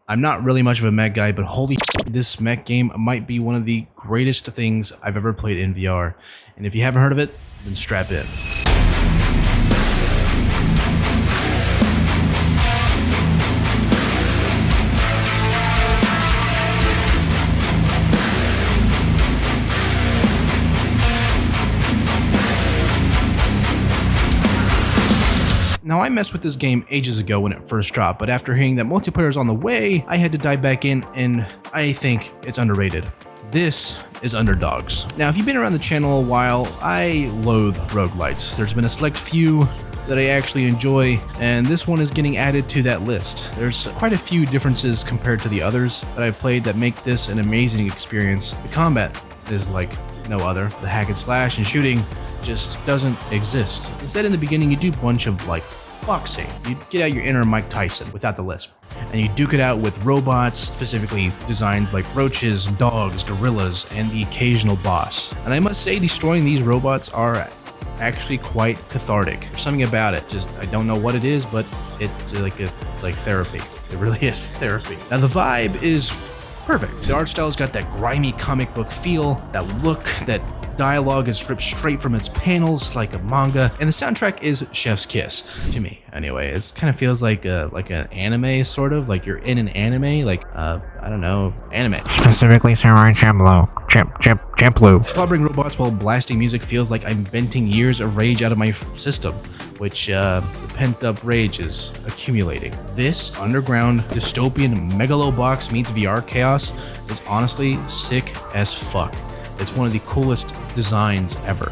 I'm not really much of a mech guy, but holy shit, this mech game might be one of the greatest things I've ever played in VR. And if you haven't heard of it, then strap in. Now, I messed with this game ages ago when it first dropped, but after hearing that multiplayer is on the way, I had to dive back in, and I think it's underrated. This is Underdogs. Now, if you've been around the channel a while, I loathe roguelites. There's been a select few that I actually enjoy, and this one is getting added to that list. There's quite a few differences compared to the others that I've played that make this an amazing experience. The combat is like no other. The hack and slash and shooting just doesn't exist. Instead, in the beginning, you do a bunch of like boxing. You get out your inner Mike Tyson without the lisp, and you duke it out with robots, specifically designs like roaches, dogs, gorillas, and the occasional boss. And I must say, destroying these robots are actually quite cathartic. There's something about it, just I don't know what it is, but it's like therapy. It really is therapy. Now the vibe is perfect. The art style's got that grimy comic book feel, that look, that dialogue is ripped straight from its panels like a manga, and the soundtrack is chef's kiss to me. Anyway, it kind of feels like an anime, sort of like you're in an anime, like I don't know, anime. Specifically Samurai Champloo. Clobbering robots while blasting music feels like I'm venting years of rage out of my system, which the pent-up rage is accumulating. This underground dystopian megalobox meets VR chaos is honestly sick as fuck. It's one of the coolest designs ever.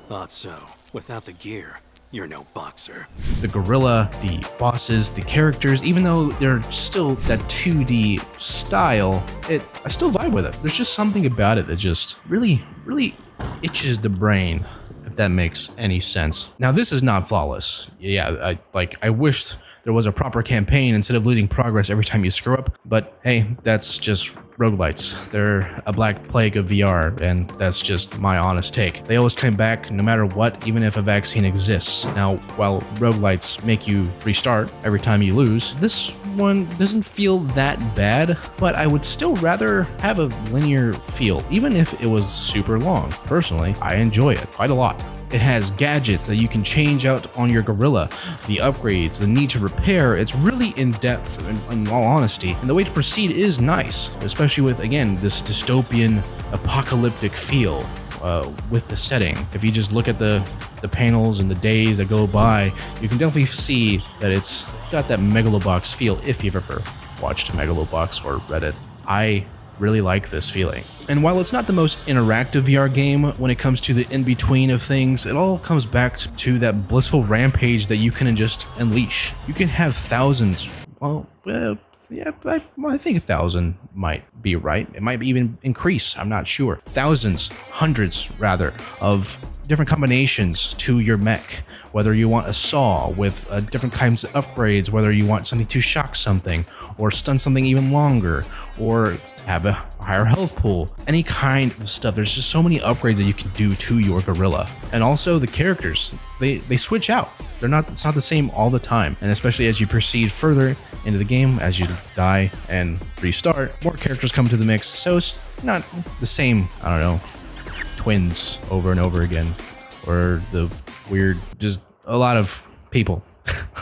Thought so. Without the gear, you're no boxer. The gorilla, the bosses, the characters, even though they're still that 2D style, I still vibe with it. There's just something about it that just really itches the brain, if that makes any sense. Now, this is not flawless. Yeah, I wish there was a proper campaign instead of losing progress every time you screw up, but hey, that's just roguelites. They're a black plague of VR, and that's just my honest take. They always come back no matter what, even if a vaccine exists. Now, while roguelites make you restart every time you lose, this one doesn't feel that bad, but I would still rather have a linear feel, even if it was super long. Personally, I enjoy it quite a lot. It has gadgets that you can change out on your gorilla, the upgrades, the need to repair. It's really in-depth in all honesty, and the way to proceed is nice, especially with, again, this dystopian apocalyptic feel with the setting. If you just look at the panels and the days that go by, you can definitely see that it's got that Megalobox feel if you've ever watched Megalobox or read it. I really like this feeling. And while it's not the most interactive VR game when it comes to the in-between of things, it all comes back to that blissful rampage that you can just unleash. You can have thousands, yeah, I think 1,000 might be right. It might even increase, I'm not sure. Thousands, hundreds rather, of different combinations to your mech. Whether you want a saw with different kinds of upgrades, whether you want something to shock something, or stun something even longer, or have a higher health pool, any kind of stuff. There's just so many upgrades that you can do to your gorilla. And also the characters, they switch out. It's not the same all the time. And especially as you proceed further into the game, as you die and restart, more characters come to the mix. So it's not the same, I don't know, twins over and over again, or the weird, just a lot of people,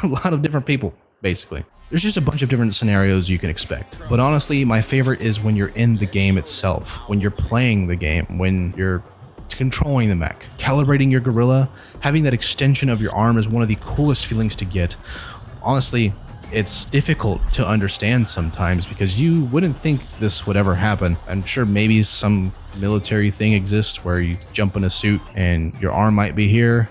a lot of different people, basically. There's just a bunch of different scenarios you can expect. But honestly, my favorite is when you're in the game itself, when you're playing the game, when you're controlling the mech, calibrating your gorilla, having that extension of your arm is one of the coolest feelings to get. Honestly, it's difficult to understand sometimes because you wouldn't think this would ever happen. I'm sure maybe some military thing exists where you jump in a suit and your arm might be here,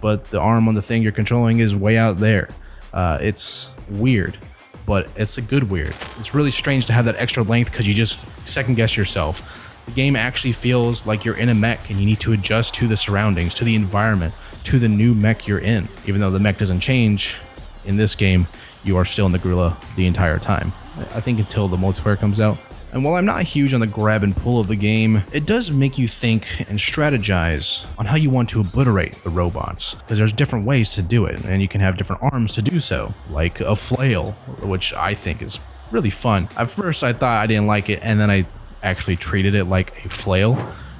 but the arm on the thing you're controlling is way out there. It's weird, but it's a good weird. It's really strange to have that extra length because you just second guess yourself. The game actually feels like you're in a mech and you need to adjust to the surroundings, to the environment, to the new mech you're in. Even though the mech doesn't change in this game, you are still in the gorilla the entire time. I think until the multiplayer comes out, And while I'm not huge on the grab and pull of the game, it does make you think and strategize on how you want to obliterate the robots, because there's different ways to do it, and you can have different arms to do so, like a flail, which I think is really fun. At first I thought I didn't like it, and then I actually treated it like a flail,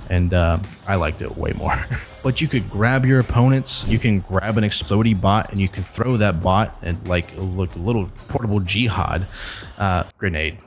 and I liked it way more. But you could grab your opponents, you can grab an explodey bot, and you can throw that bot and like a little portable jihad grenade.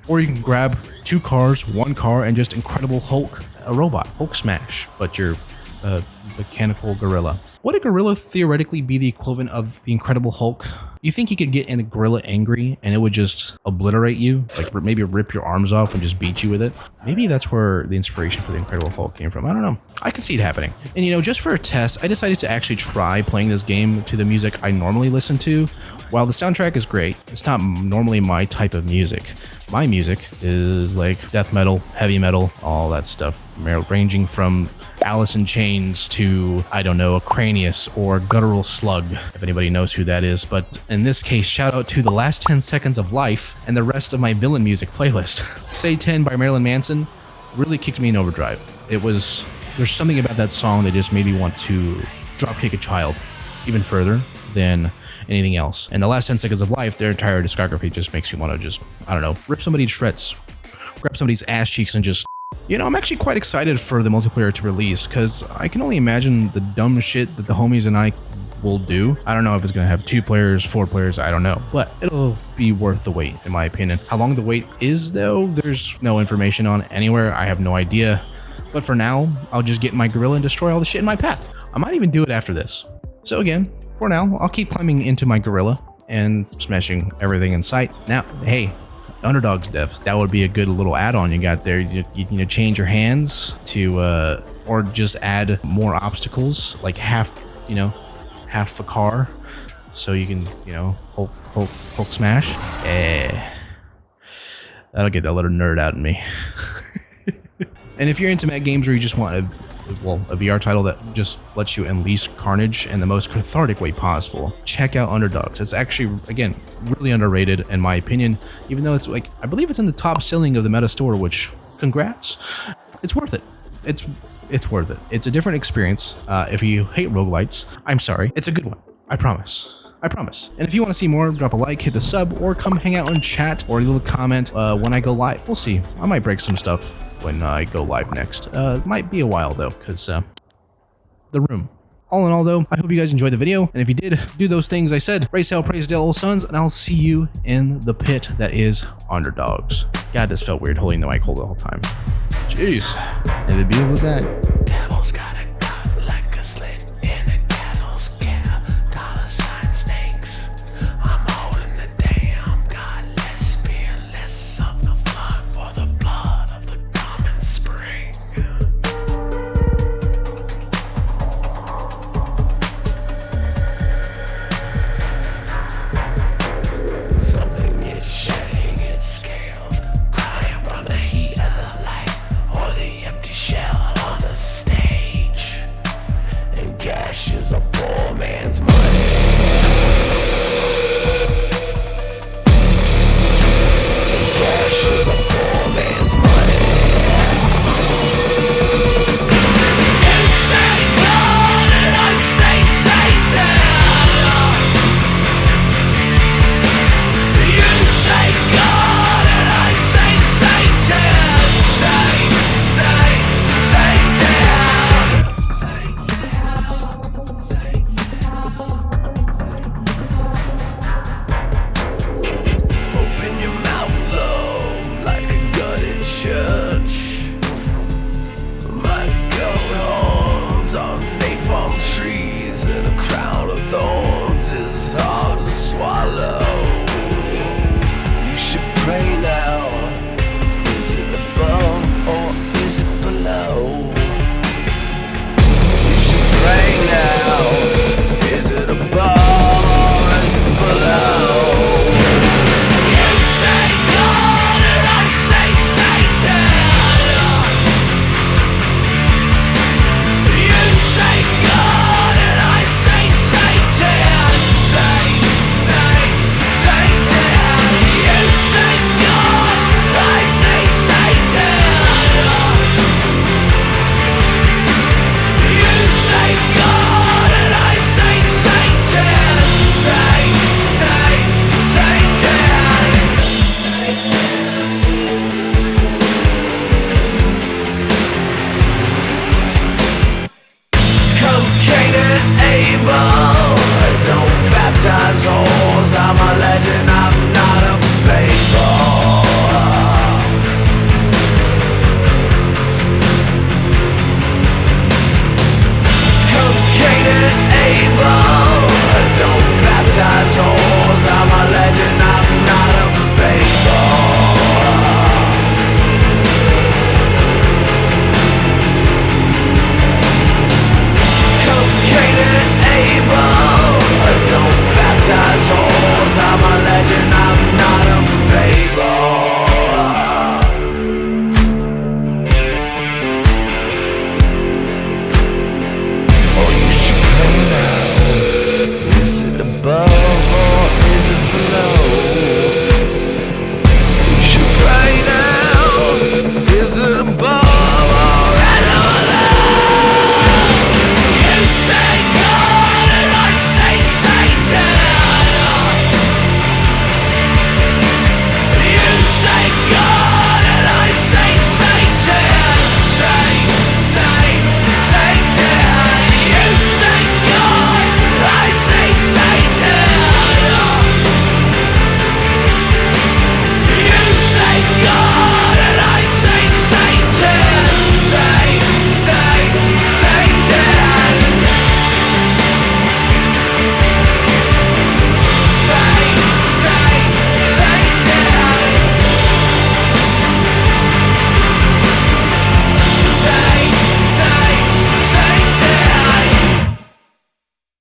Or you can grab 2 cars, 1 car, and just Incredible Hulk, a robot, Hulk smash, but you're a mechanical gorilla. Would a gorilla theoretically be the equivalent of the Incredible Hulk? You think you could get in a gorilla angry and it would just obliterate you? Like maybe rip your arms off and just beat you with it? Maybe that's where the inspiration for the Incredible Hulk came from. I don't know. I can see it happening. And you know, just for a test, I decided to actually try playing this game to the music I normally listen to. While the soundtrack is great, it's not normally my type of music. My music is like death metal, heavy metal, all that stuff, ranging from Alice in Chains to, I don't know, a Cranius or Guttural Slug, if anybody knows who that is. But in this case, shout out to The Last 10 Seconds of Life and the rest of my villain music playlist. Say 10 by Marilyn Manson really kicked me in overdrive. There's something about that song that just made me want to dropkick a child even further than anything else. And The Last 10 Seconds of Life, their entire discography just makes me want to just, I don't know, rip somebody to shreds, grab somebody's ass cheeks and just... You know, I'm actually quite excited for the multiplayer to release, because I can only imagine the dumb shit that the homies and I will do. I don't know if it's going to have 2 players, 4 players, I don't know. But it'll be worth the wait, in my opinion. How long the wait is, though, there's no information on anywhere. I have no idea. But for now, I'll just get in my gorilla and destroy all the shit in my path. I might even do it after this. So again, for now, I'll keep climbing into my gorilla and smashing everything in sight. Now, hey, Underdogs dev, that would be a good little add-on you got there. You know, change your hands to or just add more obstacles, like half a car, so you can, you know, Hulk smash. That'll get that little nerd out in me. And if you're into mech games, or you just want a VR title that just lets you unleash carnage in the most cathartic way possible, check out Underdogs. It's actually, again, really underrated in my opinion, even though it's like, I believe it's in the top selling of the Meta Store, which, congrats. It's worth it. It's worth it. It's a different experience. If you hate roguelites, I'm sorry. It's a good one. I promise. I promise. And if you want to see more, drop a like, hit the sub, or come hang out and chat, or leave a comment when I go live. We'll see. I might break some stuff when I go live next. It might be a while though, because the room. All in all though, I hope you guys enjoyed the video, and if you did, do those things I said. Race hell, praise Dale, old sons, and I'll see you in the pit that is Underdogs. God, this felt weird holding the mic hold the whole time. Jeez. Never be with that. Devil's got